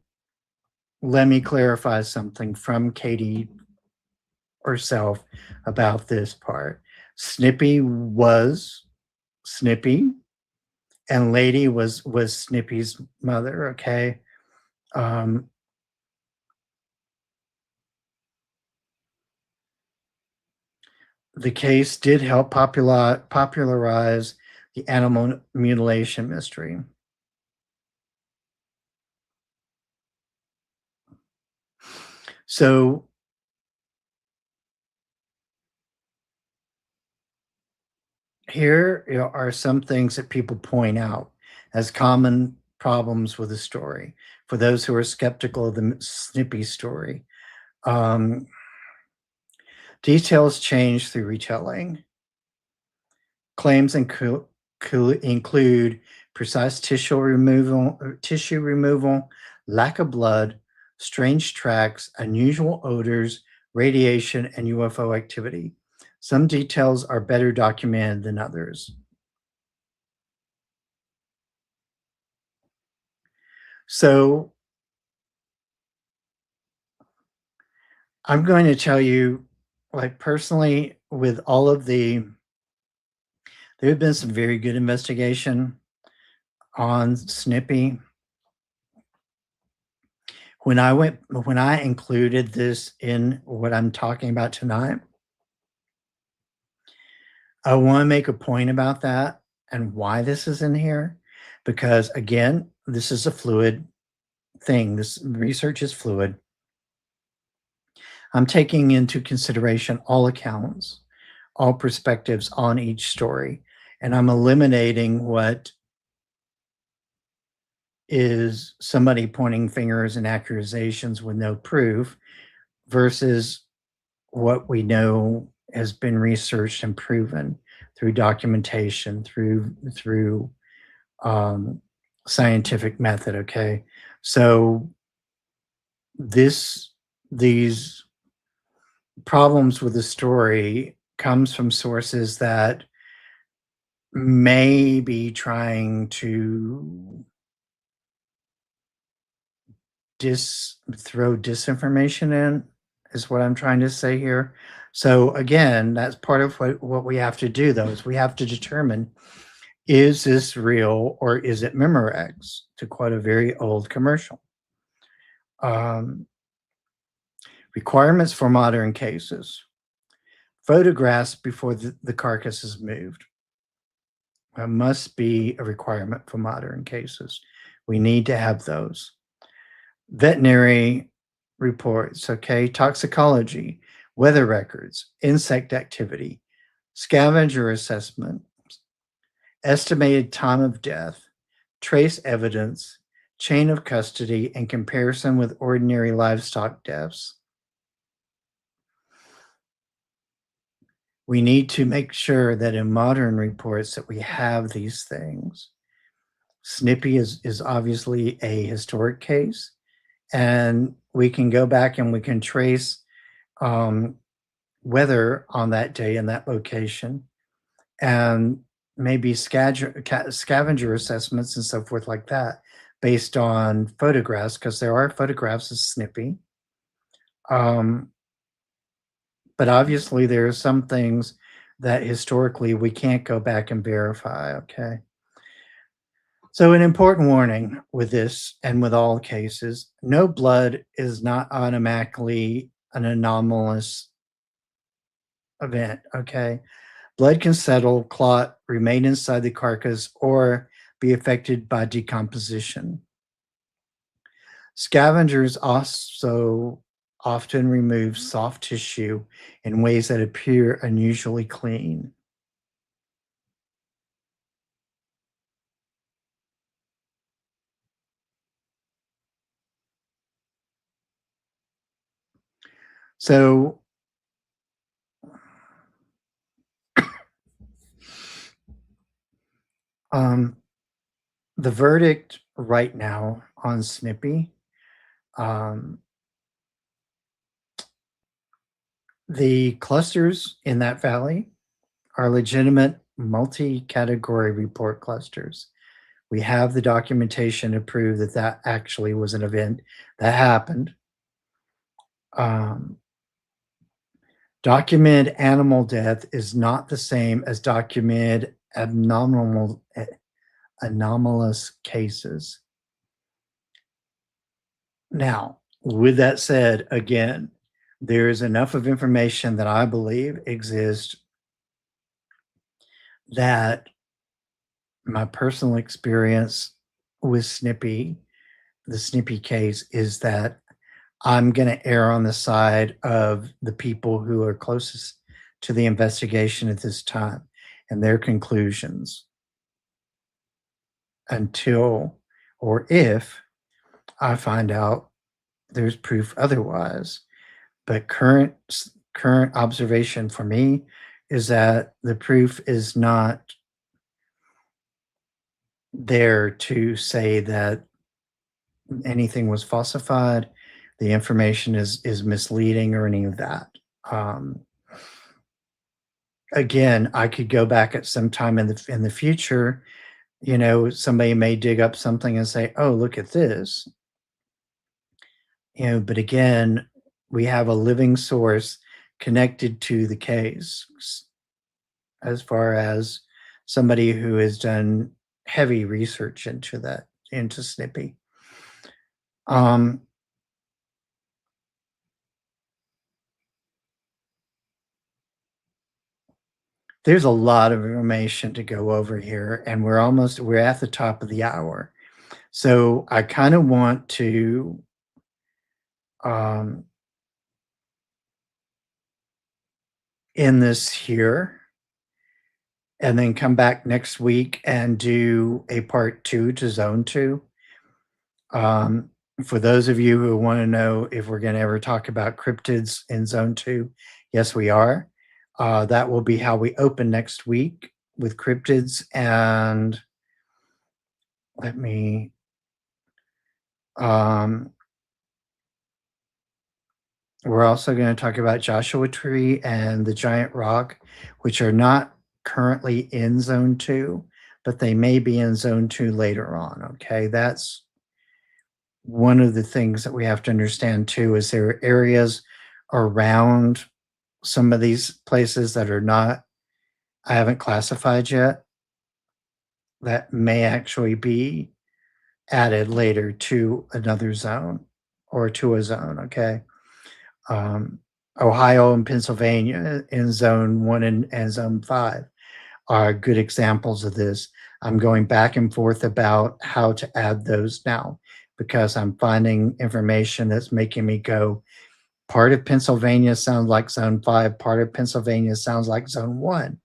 let me clarify something from Katie herself about this part. Snippy was Snippy, and Lady was Snippy's mother. Okay. The case did help popularize the animal mutilation mystery. So here are some things that people point out as common problems with the story. For those who are skeptical of the Snippy story, um, details change through retelling. Claims include precise tissue removal, lack of blood, strange tracks, unusual odors, radiation, and UFO activity. Some details are better documented than others. So I'm going to tell you, like personally, with all of there have been some very good investigation on Snippy. When I included this in what I'm talking about tonight, I want to make a point about that and why this is in here, because again, this is a fluid thing. This research is fluid. I'm taking into consideration all accounts, all perspectives on each story, and I'm eliminating what is somebody pointing fingers and accusations with no proof versus what we know has been researched and proven through documentation, through scientific method. Okay, so these problems with the story comes from sources that may be trying to throw disinformation in, is what I'm trying to say here. So again, that's part of what we have to do, though, is we have to determine, is this real or is it Memorex, to quote a very old commercial. Requirements for modern cases. Photographs before the carcass is moved. That must be a requirement for modern cases. We need to have those. Veterinary reports, okay, toxicology, weather records, insect activity, scavenger assessment, estimated time of death, trace evidence, chain of custody, and comparison with ordinary livestock deaths. We need to make sure that in modern reports that we have these things. Snippy is obviously a historic case, and we can go back and we can trace weather on that day in that location, and maybe scavenger assessments and so forth like that based on photographs, because there are photographs of Snippy. But obviously there are some things that historically we can't go back and verify, okay? So an important warning with this and with all cases, no blood is not automatically an anomalous event, okay? Blood can settle, clot, remain inside the carcass, or be affected by decomposition. Scavengers also often remove soft tissue in ways that appear unusually clean. So the verdict right now on Snippy, the clusters in that valley are legitimate multi-category report clusters. We have the documentation to prove that that actually was an event that happened. Documented animal death is not the same as documented anomalous cases. Now, with that said, again, there is enough of information that I believe exists that my personal experience with Snippy, the Snippy case, is that I'm going to err on the side of the people who are closest to the investigation at this time and their conclusions until or if I find out there's proof otherwise. But current observation for me is that the proof is not there to say that anything was falsified, the information is misleading, or any of that. Um, Again, I could go back at some time in the future. Somebody may dig up something and say, "Oh, look at this." But again, we have a living source connected to the case, as far as somebody who has done heavy research into Snippy. There's a lot of information to go over here, and we're at the top of the hour. So I kind of want to end this here and then come back next week and do a part 2 to zone 2. For those of you who want to know if we're going to ever talk about cryptids in zone 2, yes, we are. That will be how we open next week with cryptids. And let me we're also going to talk about Joshua Tree and the Giant Rock, which are not currently in zone 2, but they may be in zone 2 later on. Okay, that's one of the things that we have to understand too, is there are areas around some of these places that I haven't classified yet, that may actually be added later to another zone or to a zone. Okay. Ohio and Pennsylvania in zone 1 and zone 5 are good examples of this. I'm going back and forth about how to add those now, because I'm finding information that's making me go, part of Pennsylvania sounds like zone 5, part of Pennsylvania sounds like zone 1.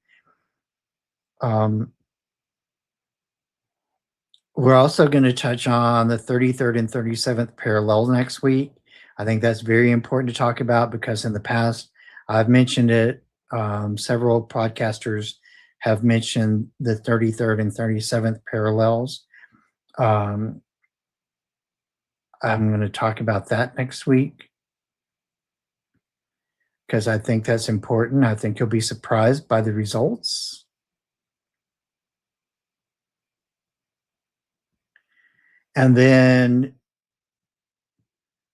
We're also going to touch on the 33rd and 37th parallel next week. I think that's very important to talk about, because in the past I've mentioned it. Several podcasters have mentioned the 33rd and 37th parallels. I'm going to talk about that next week, because I think that's important. I think you'll be surprised by the results. And then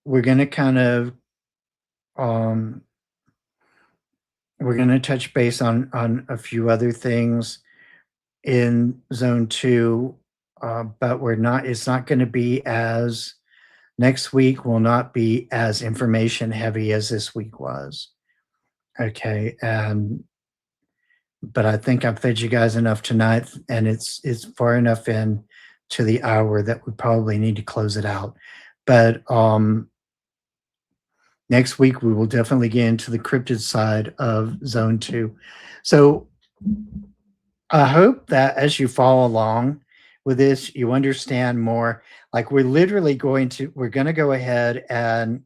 we're going to kind of we're going to touch base on a few other things in zone 2, but it's not going to be as, next week will not be as information heavy as this week was. Okay. But I think I've fed you guys enough tonight, and it's far enough in to the hour that we probably need to close it out. But next week we will definitely get into the cryptid side of zone 2. So I hope that as you follow along with this, you understand more. Like, we're going to go ahead, and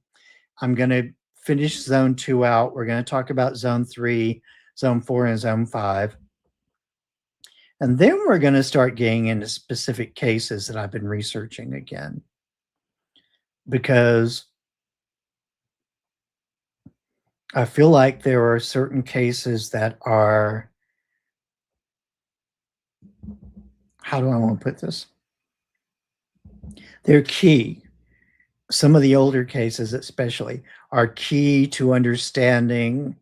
I'm going to finish zone 2 out. We're going to talk about zone 3, zone 4, and zone 5. And then we're going to start getting into specific cases that I've been researching again, because I feel like there are certain cases that are, how do I want to put this? They're key. Some of the older cases especially are key to understanding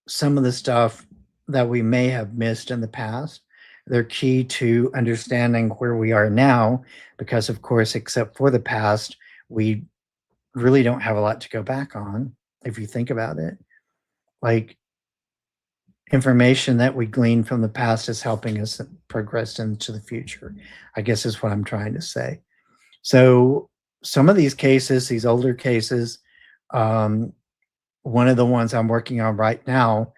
some of the stuff that we may have missed in the past. They're key to understanding where we are now, because of course, except for the past, we really don't have a lot to go back on, if you think about it. Like, information that we glean from the past is helping us progress into the future, I guess is what I'm trying to say. So some of these cases, these older cases, one of the ones I'm working on right now,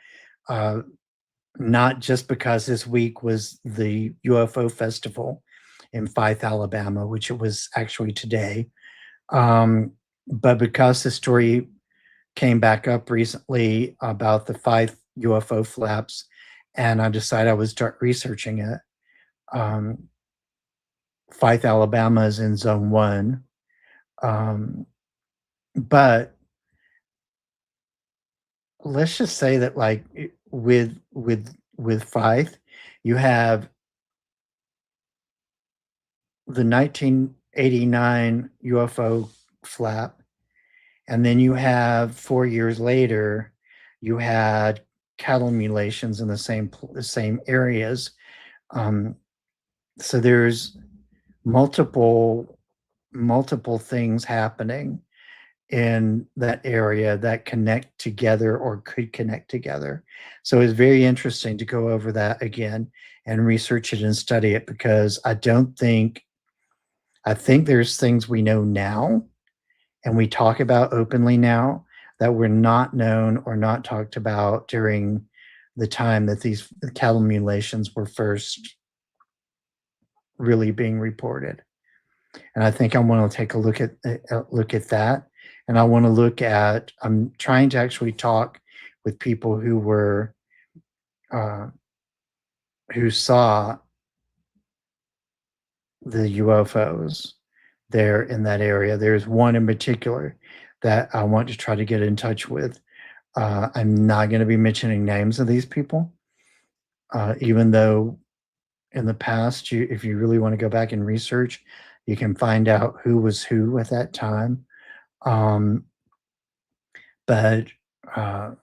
not just because this week was the UFO festival, in Fife, Alabama, which it was actually today. But because the story came back up recently about the 5 UFO flaps, and I decided I would start researching it. Fife, Alabama is in Zone 1. But let's just say that, like, with Fife, you have the 1989 UFO flap, and then you have 4 years later, you had cattle mutilations in the same areas. So there's multiple things happening in that area that connect together or could connect together. So it's very interesting to go over that again and research it and study it, because I think there's things we know now and we talk about openly now that were not known or not talked about during the time that these cattle mutilations were first really being reported. And I think I want to take a look at that. And I want to look at, I'm trying to actually talk with people who were, who saw the UFOs there in that area. There's one in particular that I want to try to get in touch with. I'm not going to be mentioning names of these people, even though in the past, if you really want to go back and research, you can find out who was who at that time. But a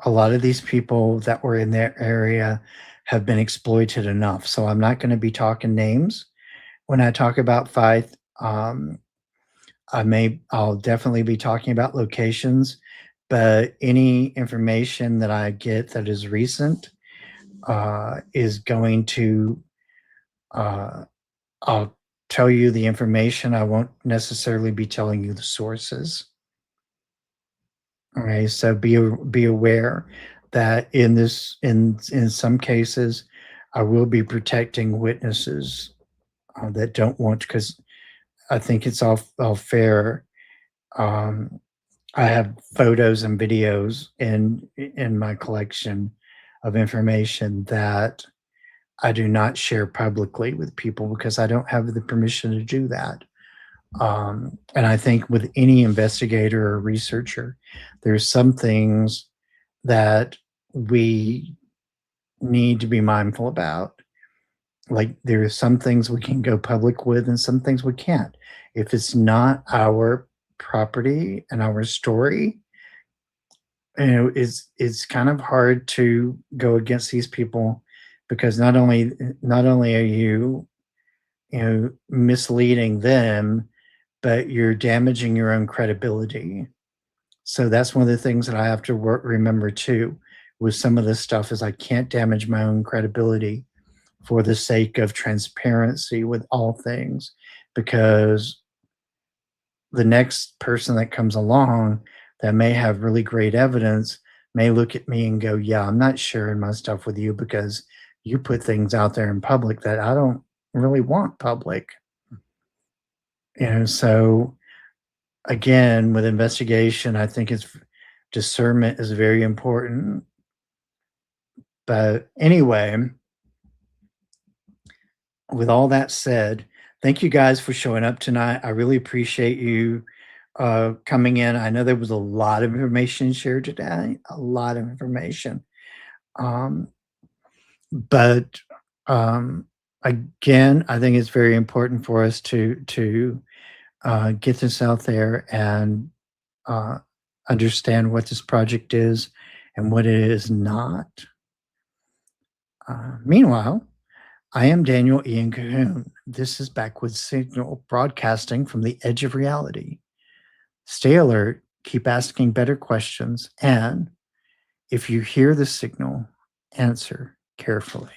lot of these people that were in their area have been exploited enough. So I'm not going to be talking names when I talk about Fife. I'll definitely be talking about locations, but any information that I get that is recent is going to, I'll tell you the information. I won't necessarily be telling you the sources. Okay, so be aware that in some cases, I will be protecting witnesses that don't want, because I think it's all fair. I have photos and videos in my collection of information that I do not share publicly with people because I don't have the permission to do that. And I think with any investigator or researcher, there's some things that we need to be mindful about. Like, there are some things we can go public with and some things we can't. If it's not our property and our story, it's kind of hard to go against these people, because not only are you misleading them, but you're damaging your own credibility. So that's one of the things that I have to remember too with some of this stuff, is I can't damage my own credibility for the sake of transparency with all things, because the next person that comes along that may have really great evidence may look at me and go, yeah, I'm not sharing my stuff with you because you put things out there in public that I don't really want public. So again, with investigation, I think discernment is very important. But anyway, with all that said, thank you guys for showing up tonight. I really appreciate you coming in. I know there was a lot of information shared today, a lot of information. But again, I think it's very important for us to get this out there and understand what this project is and what it is not. Meanwhile, I am Daniel Ian Cahoon. This is Backwoods Signal, broadcasting from the edge of reality. Stay alert, keep asking better questions, and if you hear the signal, answer carefully.